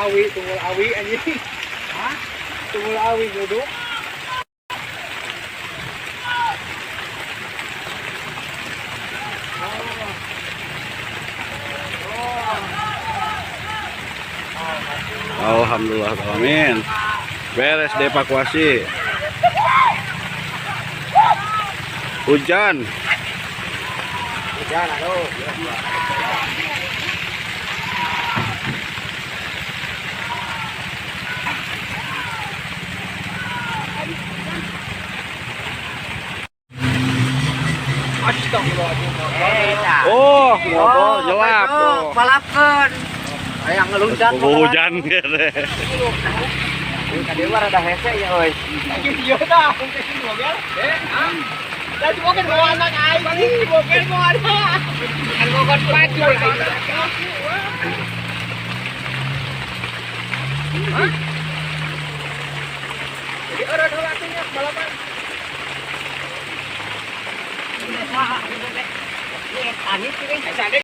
Awi, tunggul awi anjing. Hah? Tunggul awi duduk. Alhamdulillah, amin. Beres dievakuasi. Hujan. Hujan, aduh. Oh, motor jelap. Balapkeun. Aya ngeluncat. Hujan gitu. Ka luar ada hese ya euy. Ieu dah, mungkin mobil. Da cuma kan bawa anak aing, mobil mau ada. Kan gogot maju. Hah? Jadi orang atunya balapan. Ini Ani sih,